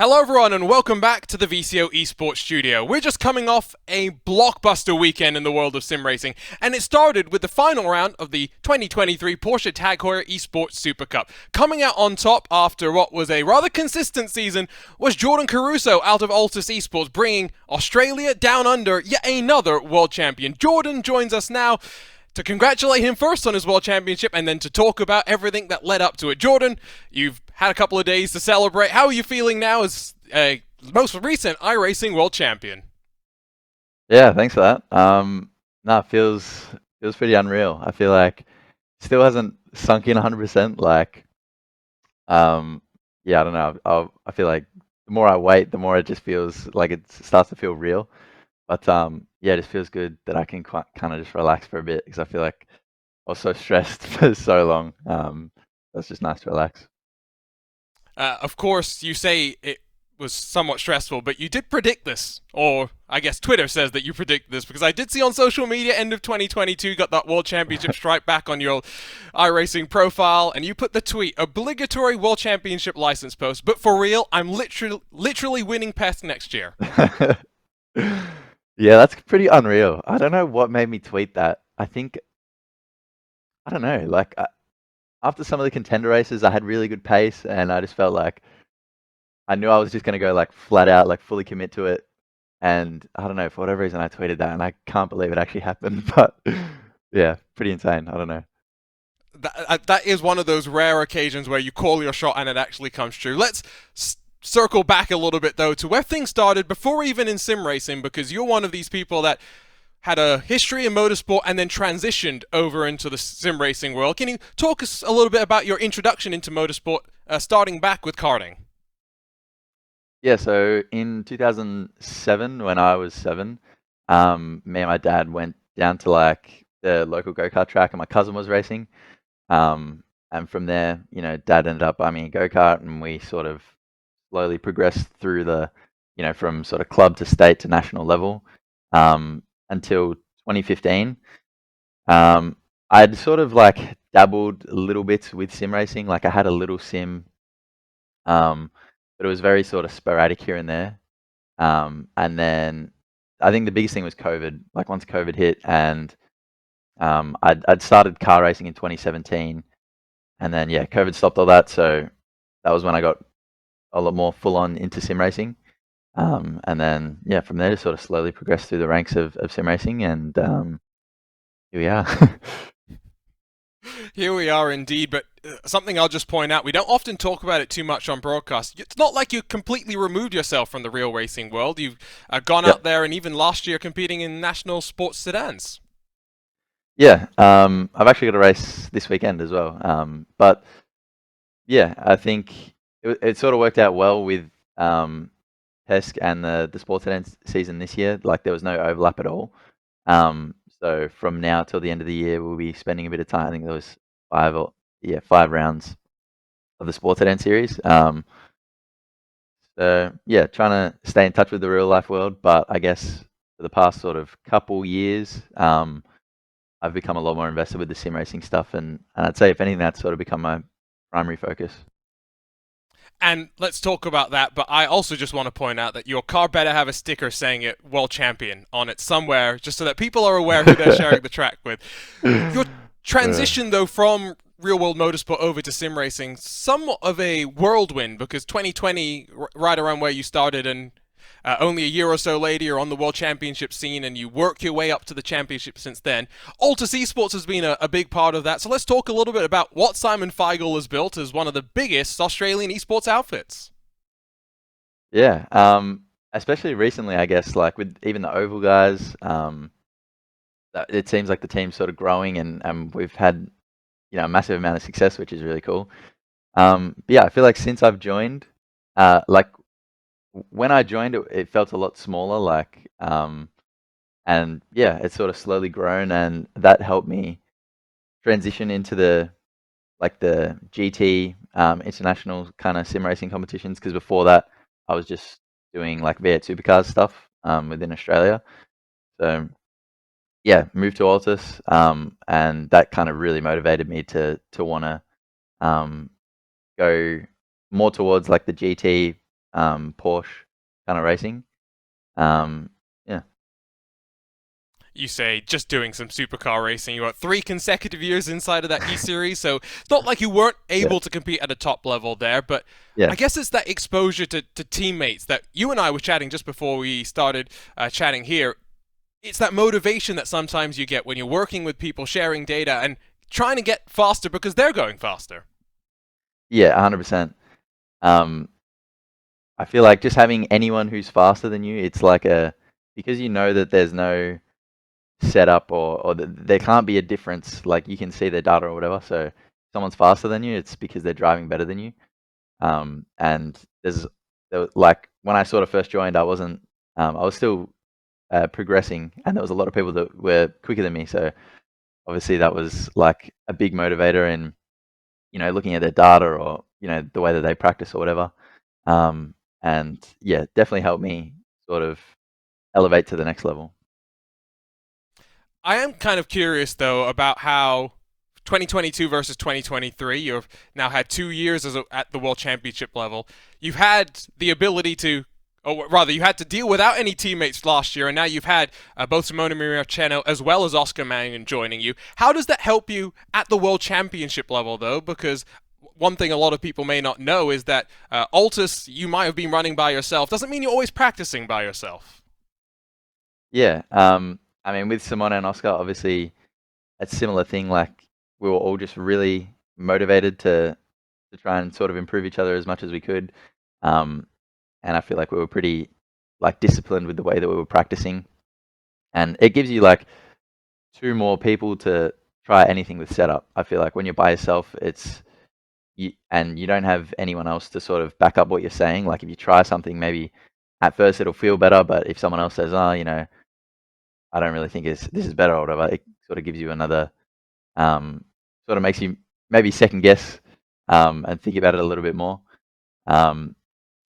Hello everyone and welcome back to the VCO Esports studio. We're just coming off a blockbuster weekend in the world of sim racing, and it started with the final round of the 2023 Porsche Esports Supercup. Coming out on top after what was a rather consistent season was Jordan Caruso out of Altus Esports, bringing Australia down under yet another world champion. Jordan joins us now to congratulate him first on his World Championship and then to talk about everything that led up to it. Jordan, you've had a couple of days to celebrate. How are you feeling now as a most recent iRacing World Champion? Yeah, thanks for that. No, it feels pretty unreal. I feel like it still hasn't sunk in 100%. Yeah, I don't know. I feel like the more I wait, the more it just feels like it starts to feel real. But yeah, it just feels good that I can kind of just relax for a bit because I feel like I was so stressed for so long. That's just nice to relax. Of course, you say it was somewhat stressful, but you did predict this, or I guess Twitter says that you predict this, because I did see on social media end of 2022 got that World Championship stripe back on your iRacing profile, and you put the tweet obligatory World Championship license post. But for real, I'm literally winning PES next year. Yeah, that's pretty unreal. I don't know what made me tweet that. I don't know. After some of the contender races, I had really good pace, and I just felt like I knew I was just going to go like flat out, like fully commit to it. And I don't know, for whatever reason, I tweeted that, and I can't believe it actually happened. But yeah, pretty insane. I don't know. That is one of those rare occasions where you call your shot and it actually comes true. Let's circle back a little bit though to where things started before even in sim racing, because you're one of these people that had a history in motorsport and then transitioned over into the sim racing world. Can you talk us a little bit about your introduction into motorsport, starting back with karting? Yeah, so in 2007, when I was 7, me and my dad went down to like the local go-kart track, and my cousin was racing. And from there, dad ended up buying me a go-kart, and we sort of slowly progressed through from sort of club to state to national level, until 2015. I'd sort of like dabbled a little bit with sim racing. Like I had a little sim, um, but it was very sort of sporadic here and there. And then I think the biggest thing was COVID. Like once COVID hit, and I'd started car racing in 2017, and then yeah, COVID stopped all that. So that was when I got a lot more full on into sim racing. And then yeah, from there just sort of slowly progressed through the ranks of sim racing, and here we are. Here we are indeed, but something I'll just point out, we don't often talk about it too much on broadcast. It's not like you completely removed yourself from the real racing world. You've gone Yep. out there and even last year competing in national sports sedans. Yeah. I've actually got a race this weekend as well. But yeah, I think it sort of worked out well with PESC and the sports events season this year. Like there was no overlap at all. So from now till the end of the year, we'll be spending a bit of time. I think there was 5 rounds of the sports event series. So yeah, trying to stay in touch with the real life world. But I guess for the past sort of couple years, I've become a lot more invested with the sim racing stuff, and I'd say if anything, that's sort of become my primary focus. And let's talk about that, but I also just want to point out that your car better have a sticker saying it World Champion on it somewhere, just so that people are aware who they're sharing the track with. Your Yeah. transition, though, from real world motorsport over to sim racing, somewhat of a whirlwind, because 2020, right around where you started, and only a year or so later, you're on the World Championship scene and you work your way up to the championship since then. Altus Esports has been a big part of that. So let's talk a little bit about what Simon Feigl has built as one of the biggest Australian esports outfits. Yeah. Especially recently, I guess, like with even the Oval guys, it seems like the team's sort of growing, and we've had a massive amount of success, which is really cool. But yeah, I feel like since I've joined, like when I joined, it felt a lot smaller. And yeah, it's sort of slowly grown, and that helped me transition into the GT international kind of sim racing competitions. Because before that, I was just doing like V8 supercars stuff within Australia. So yeah, moved to Altus, and that kind of really motivated me to want to um, go more towards like the GT. Porsche kind of racing. Yeah, You say just doing some supercar racing. You got 3 consecutive years inside of that E series, so it's not like you weren't yeah, able to compete at a top level there. But yeah, I guess it's that exposure to teammates that you and I were chatting just before we started chatting here. It's that motivation that sometimes you get when you're working with people, sharing data, and trying to get faster because they're going faster. yeah, 100%. Um, I feel like just having anyone who's faster than you, it's like because you know that there's no setup or there can't be a difference. Like you can see their data or whatever. So if someone's faster than you, it's because they're driving better than you. And like when I sort of first joined, I was still progressing, and there was a lot of people that were quicker than me. So obviously that was like a big motivator in looking at their data or the way that they practice or whatever. And yeah, definitely helped me sort of elevate to the next level. I am kind of curious though about how 2022 versus 2023. You've now had 2 years at the World Championship level. You've had the ability to, or rather, you had to deal without any teammates last year, and now you've had both Simona Marciano as well as Oscar Mannion joining you. How does that help you at the World Championship level, though? Because one thing a lot of people may not know is that Altus, you might have been running by yourself. Doesn't mean you're always practicing by yourself. Yeah. I mean, with Simona and Oscar, obviously, a similar thing. Like we were all just really motivated to try and sort of improve each other as much as we could. Um, and I feel like we were pretty like disciplined with the way that we were practicing. And it gives you like two more people to try anything with setup. I feel like when you're by yourself, and you don't have anyone else to sort of back up what you're saying. Like if you try something, maybe at first it'll feel better, but if someone else says, "Oh, I don't really think this is better," or whatever, it sort of gives you another, um, sort of makes you maybe second guess, and think about it a little bit more. Um,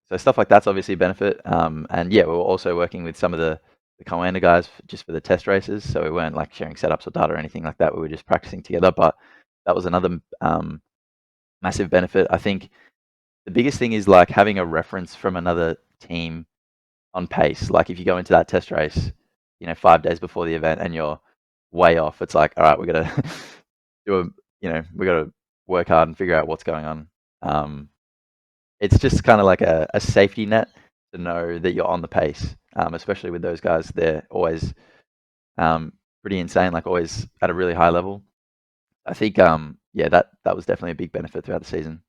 so stuff like that's obviously a benefit. And yeah, we were also working with some of the commander guys just for the test races, so we weren't like sharing setups or data or anything like that. We were just practicing together, but that was another massive benefit. I think the biggest thing is like having a reference from another team on pace. Like if you go into that test race, 5 days before the event and you're way off, it's like, all right, we got to do a, we got to work hard and figure out what's going on. It's just kind of like a safety net to know that you're on the pace, especially with those guys. They're always pretty insane, like always at a really high level. I think, yeah, that was definitely a big benefit throughout the season.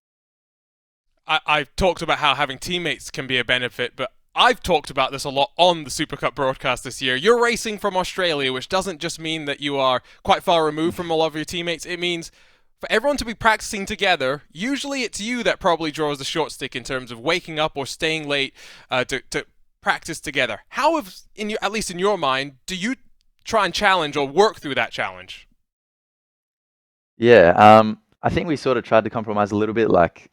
I've talked about how having teammates can be a benefit, but I've talked about this a lot on the Super Cup broadcast this year. You're racing from Australia, which doesn't just mean that you are quite far removed from a lot of your teammates. It means for everyone to be practicing together, usually it's you that probably draws the short stick in terms of waking up or staying late to practice together. How have, at least in your mind, do you try and challenge or work through that challenge? Yeah, I think we sort of tried to compromise a little bit. Like,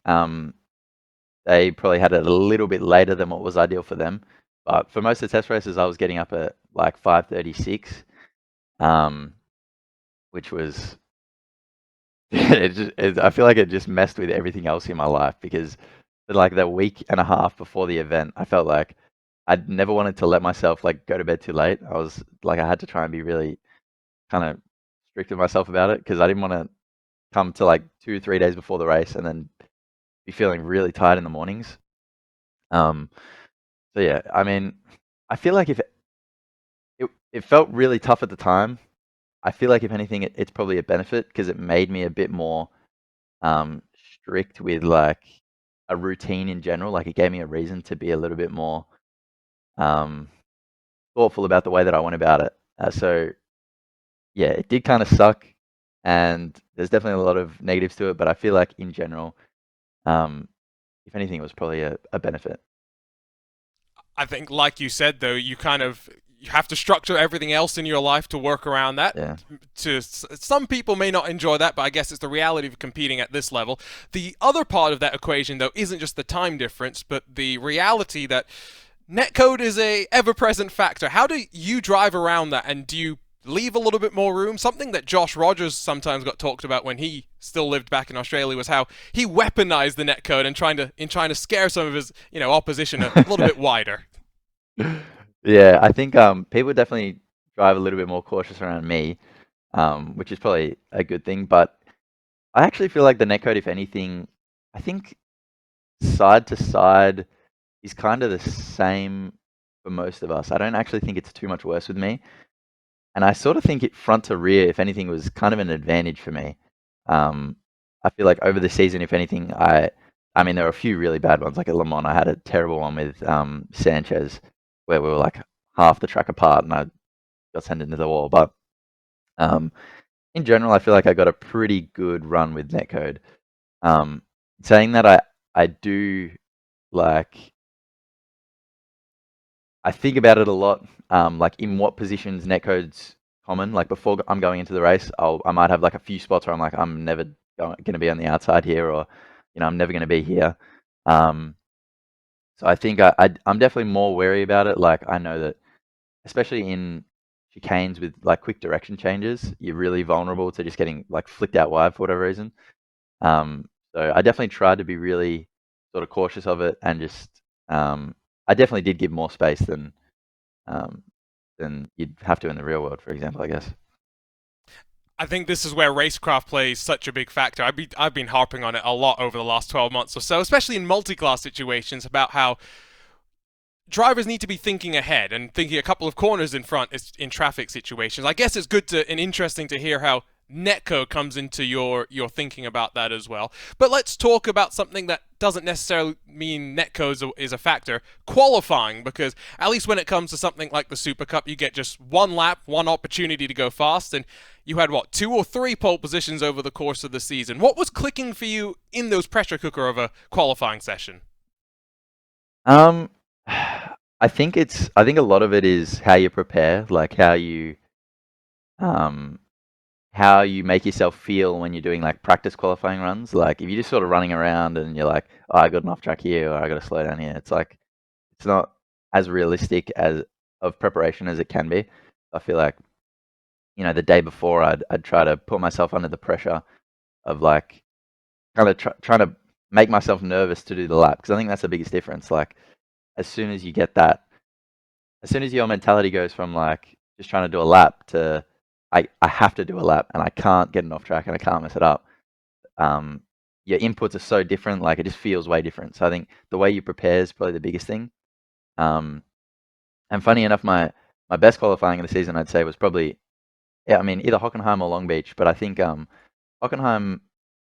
they probably had it a little bit later than what was ideal for them. But for most of the test races, I was getting up at like 5:36, um, which was I feel like it just messed with everything else in my life because for like the week and a half before the event, I felt like I'd never wanted to let myself like go to bed too late. I was like I had to try and be really kind of strict with myself about it because I didn't want to come to like 2, 3 days before the race and then be feeling really tired in the mornings. Um, so yeah, I mean, I feel like if it felt really tough at the time, I feel like if anything, it's probably a benefit because it made me a bit more um, strict with like a routine in general. Like it gave me a reason to be a little bit more um, thoughtful about the way that I went about it. So yeah, it did kind of suck, and there's definitely a lot of negatives to it. But I feel like in general, um, if anything, it was probably a benefit. I think, like you said, though, you have to structure everything else in your life to work around that. Yeah. Some people may not enjoy that, but I guess it's the reality of competing at this level. The other part of that equation, though, isn't just the time difference, but the reality that netcode is a ever-present factor. How do you drive around that, and do you leave a little bit more room. Something that Josh Rogers sometimes got talked about when he still lived back in Australia was how he weaponized the netcode and trying to scare some of his opposition a little bit wider. Yeah, I think people definitely drive a little bit more cautious around me, which is probably a good thing. But I actually feel like the netcode, if anything, I think side to side is kind of the same for most of us. I don't actually think it's too much worse with me. And I sort of think it front to rear, if anything, was kind of an advantage for me. Um, I feel like over the season, if anything, I mean, there were a few really bad ones. Like at Le Mans, I had a terrible one with Sanchez, where we were like half the track apart, and I got sent into the wall. But um, in general, I feel like I got a pretty good run with netcode. Um, saying that, I do like I think about it a lot. Like in what positions netcode's common. Like before I'm going into the race, I might have like a few spots where I'm like I'm never going to be on the outside here, or I'm never going to be here. Um, so I think I'm definitely more wary about it. Like I know that especially in chicanes with like quick direction changes, you're really vulnerable to just getting like flicked out wide for whatever reason. So I definitely tried to be really sort of cautious of it, and just I definitely did give more space um, than you'd have to in the real world, for example, I guess. I think this is where racecraft plays such a big factor. I've been harping on it a lot over the last 12 months or so, especially in multi-class situations, about how drivers need to be thinking ahead and thinking a couple of corners in front in traffic situations. I guess it's good to and interesting to hear how netcode comes into your thinking about that as well. But let's talk about something that doesn't necessarily mean netcode is a factor, qualifying, because at least when it comes to something like the Super Cup, you get just one lap, one opportunity to go fast, and you had what, 2 or 3 pole positions over the course of the season. What was clicking for you in those pressure cooker of a qualifying session? Um, I think a lot of it is how you prepare, like um, how you make yourself feel when you're doing like practice qualifying runs. Like if you're just sort of running around and you're like, oh, I got an off track here, or I got to slow down here. It's like it's not as realistic as of preparation as it can be. I feel like the day before I'd try to put myself under the pressure of like kind of trying to make myself nervous to do the lap, because I think that's the biggest difference. Like as soon as you get that, as soon as your mentality goes from like just trying to do a lap to I have to do a lap and I can't get an off track and I can't mess it up. Um, your inputs are so different, like it just feels way different. So I think the way you prepare is probably the biggest thing. Um, and funny enough, my best qualifying of the season, I'd say, was probably, yeah, I mean, either Hockenheim or Long Beach, but I think Hockenheim,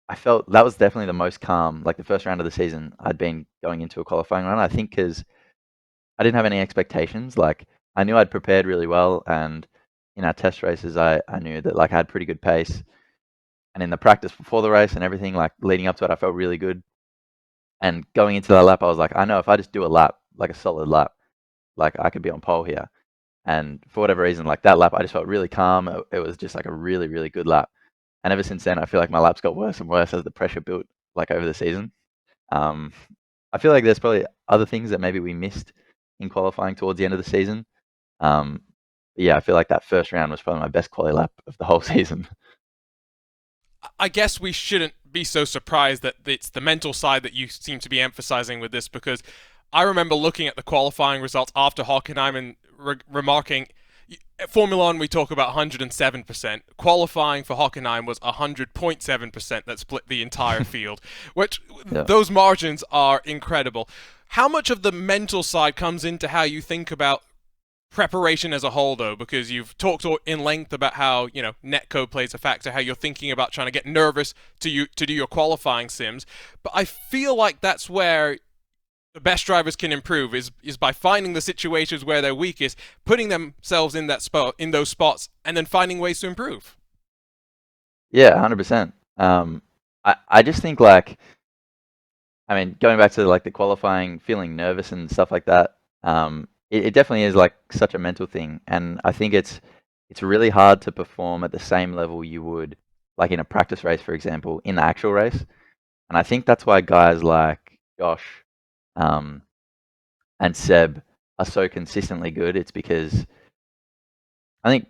I felt that was definitely the most calm. Like the first round of the season, I'd been going into a qualifying run. I think because I didn't have any expectations. Like I knew I'd prepared really well, and in our test races, I knew that like I had pretty good pace, and in the practice before the race and everything, like leading up to it, I felt really good. And going into that lap, I was like, I know if I just do a lap, like a solid lap, like I could be on pole here. And for whatever reason, like that lap, I just felt really calm. It was just like a really, really good lap. And ever since then, I feel like my laps got worse and worse as the pressure built, like over the season. Um, I feel like there's probably other things that maybe we missed in qualifying towards the end of the season. Um, yeah, I feel like that first round was probably my best quali lap of the whole season. I guess we shouldn't be so surprised that it's the mental side that you seem to be emphasizing with this, because I remember looking at the qualifying results after Hockenheim and remarking, Formula One, we talk about 107%. Qualifying for Hockenheim was 100.7% that split the entire field, which Yeah. those margins are incredible. How much of the mental side comes into how you think about preparation as a whole, though, because you've talked in length about how netcode plays a factor, how you're thinking about trying to get nervous to do your qualifying sims. But I feel like that's where the best drivers can improve is by finding the situations where they're weakest, putting themselves in that spot in those spots, and then finding ways to improve. Yeah, 100%. I just think like, I mean, going back to like the qualifying, feeling nervous and stuff like that, it definitely is like such a mental thing. And I think it's really hard to perform at the same level you would like in a practice race, for example, in the actual race. And I think that's why guys like Josh um, and Seb are so consistently good. It's because I think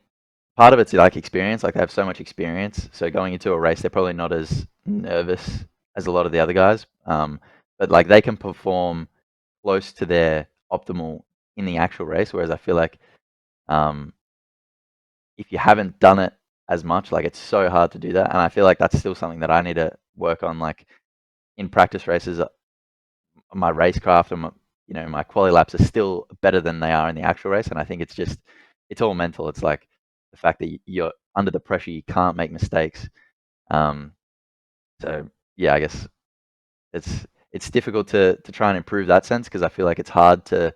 part of it's like experience. Like they have so much experience, so going into a race, they're probably not as nervous as a lot of the other guys. But like they can perform close to their optimal in the actual race. Whereas I feel like um, if you haven't done it as much, like it's so hard to do that. And I feel like that's still something that I need to work on. Like in practice races, my racecraft and my quali laps are still better than they are in the actual race. And I think it's all mental. It's like the fact that you're under the pressure, you can't make mistakes. Um, so yeah, I guess it's difficult to try and improve that sense because I feel like it's hard to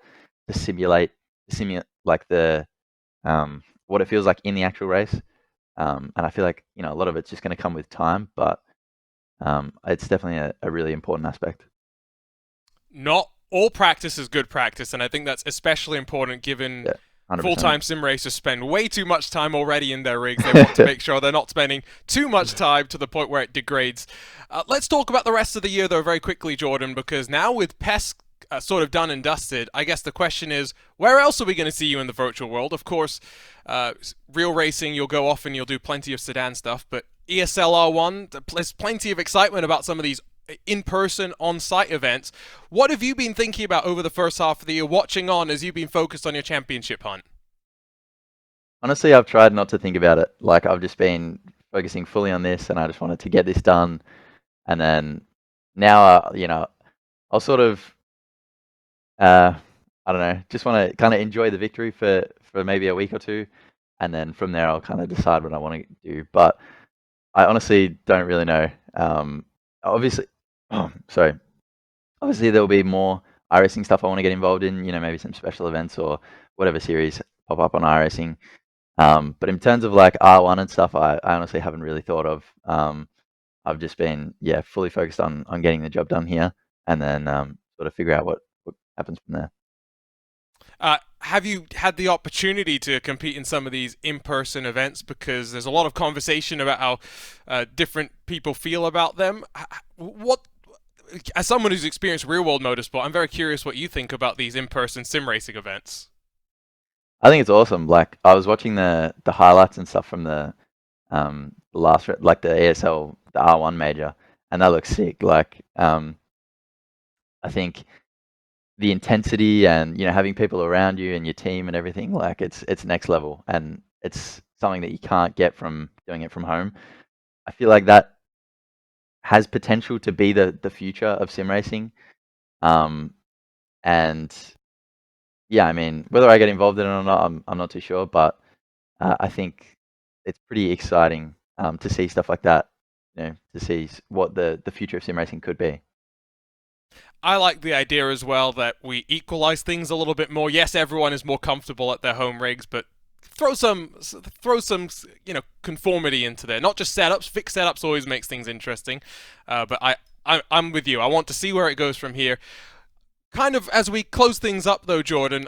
simulate like the what it feels like in the actual race. And I feel like a lot of it's just going to come with time, but it's definitely a really important aspect. Not all practice is good practice, and I think that's especially important given Yeah, 100%. full-time sim racers spend way too much time already in their rigs. They want to make sure they're not spending too much time to the point where it degrades. Let's talk about the rest of the year, though, very quickly, Jordan, because now with PES sort of done and dusted, I guess the question is, where else are we going to see you in the virtual world? Of course, real racing, you'll go off and you'll do plenty of sedan stuff, but ESL R1, there's plenty of excitement about some of these in-person on-site events. What have you been thinking about over the first half of the year, watching on as you've been focused on your championship hunt? Honestly, I've tried not to think about it. Like I've just been focusing fully on this, and I just wanted to get this done. And then now, I'll sort of, uh, I don't know, just want to kind of enjoy the victory for maybe a week or two, and then from there I'll kind of decide what I want to do. But I honestly don't really know. Obviously, sorry. Obviously, there'll be more iRacing stuff I want to get involved in. Maybe some special events or whatever series pop up on iRacing. But in terms of like R1 and stuff, I honestly haven't really thought of. I've just been fully focused on getting the job done here, and then sort of figure out what happens from there. Have you had the opportunity to compete in some of these in-person events? Because there's a lot of conversation about how different people feel about them. What, as someone who's experienced real-world motorsport, I'm very curious what you think about these in-person sim racing events. I think it's awesome. Like I was watching the highlights and stuff from the last like the ESL the R1 major, and that looks sick. Like I think the intensity and having people around you and your team and everything, like it's next level, and it's something that you can't get from doing it from home. I feel like that has potential to be the future of sim racing. um and yeah, I mean, whether I get involved in it or not, I'm not too sure, but I think it's pretty exciting to see stuff like that, to see what the future of sim racing could be. I like the idea as well that we equalize things a little bit more. Yes, everyone is more comfortable at their home rigs, but throw some conformity into there. Not just setups. Fixed setups always makes things interesting. But I'm with you. I want to see where it goes from here. Kind of as we close things up, though, Jordan,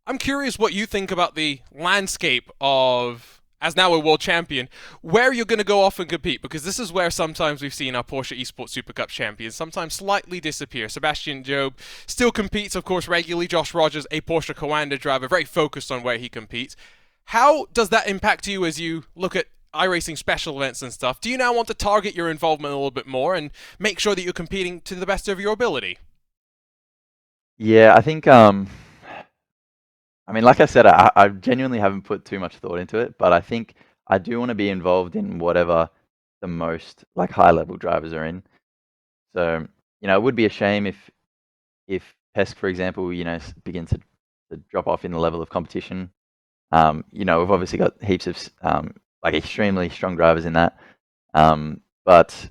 I'm curious what you think about the landscape of, as now a world champion, where you're going to go off and compete, because this is where sometimes we've seen our Porsche Esports Supercup champions sometimes slightly disappear. Sebastian Job still competes, of course, regularly. Josh Rogers, a Porsche Coanda driver, very focused on where he competes. How does that impact you as you look at iRacing special events and stuff? Do you now want to target your involvement a little bit more and make sure that you're competing to the best of your ability? Yeah, I think I mean, like I said, I genuinely haven't put too much thought into it, but I think I do want to be involved in whatever the most like high level drivers are in. So, it would be a shame if PESC, for example, begins to drop off in the level of competition. We've obviously got heaps of like extremely strong drivers in that. But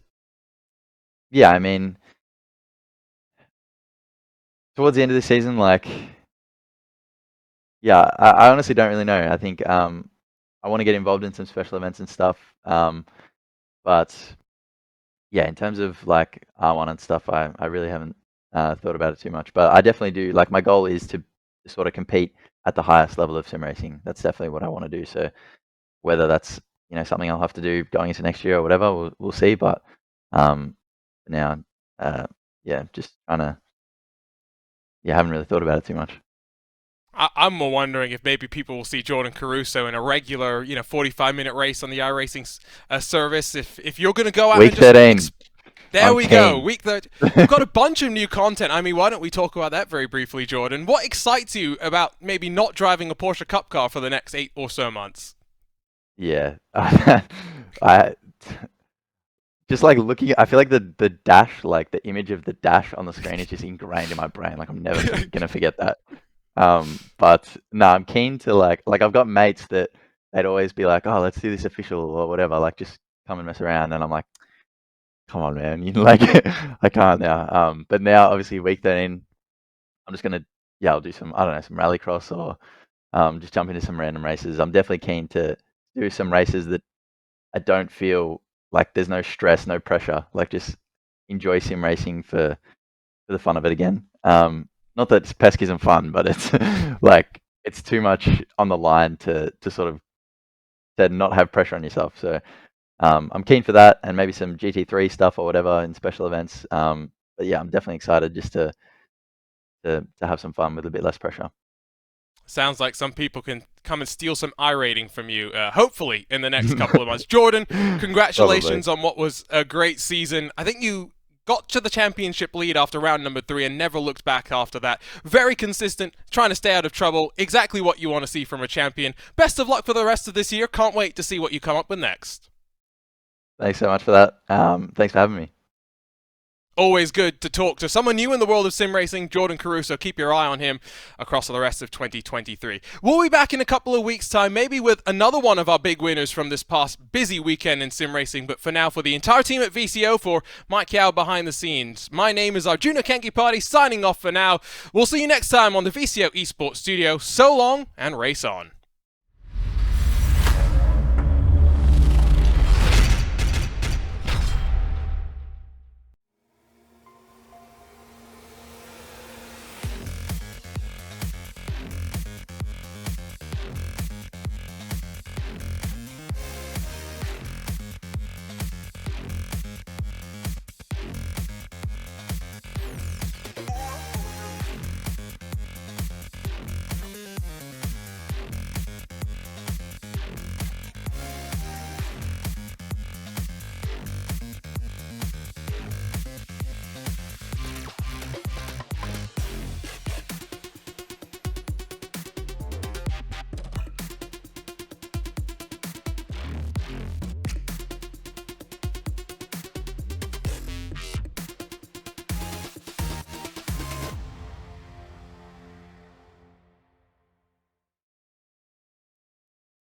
yeah, I mean, towards the end of the season, like, yeah, I honestly don't really know. I think I want to get involved in some special events and stuff. But yeah, in terms of like R1 and stuff, I really haven't thought about it too much. But I definitely do. Like my goal is to sort of compete at the highest level of sim racing. That's definitely what I want to do. So whether that's something I'll have to do going into next year or whatever, we'll see. But for now, uh, yeah, just trying to haven't really thought about it too much. I'm more wondering if maybe people will see Jordan Caruso in a regular, 45-minute race on the iRacing service. If you're going to go out Week and just 13. there I'm we go. keen. Week 13. We've got a bunch of new content. I mean, why don't we talk about that very briefly, Jordan? What excites you about maybe not driving a Porsche Cup car for the next 8 or so months? Yeah. I just like looking. I feel like the dash, like the image of the dash on the screen, is just ingrained in my brain. Like I'm never gonna forget that. But no, I'm keen to like I've got mates that they'd always be like, oh, let's do this official or whatever. Like just come and mess around, and I'm like, come on, man. Like I can't now. But now obviously week 13, I'm just gonna I'll do some, I don't know, some rallycross or just jump into some random races. I'm definitely keen to do some races that I don't feel like there's no stress, no pressure. Like just enjoy sim racing for the fun of it again. Not that Pesk isn't fun, but it's like it's too much on the line to sort of to not have pressure on yourself. So I'm keen for that, and maybe some GT3 stuff or whatever in special events. But yeah, I'm definitely excited just to have some fun with a bit less pressure. Sounds like some people can come and steal some iRating from you, hopefully, in the next couple of months. Jordan, Probably. congratulations on what was a great season. I think you got to the championship lead after round number 3 and never looked back after that. Very consistent, trying to stay out of trouble. Exactly what you want to see from a champion. Best of luck for the rest of this year. Can't wait to see what you come up with next. Thanks so much for that. Thanks for having me. Always good to talk to someone new in the world of sim racing, Jordan Caruso. Keep your eye on him across the rest of 2023. We'll be back in a couple of weeks' time, maybe with another one of our big winners from this past busy weekend in sim racing. But for now, for the entire team at VCO, for Mike Yao behind the scenes, my name is Arjuna Kankipati, signing off for now. We'll see you next time on the VCO Esports Studio. So long, and race on.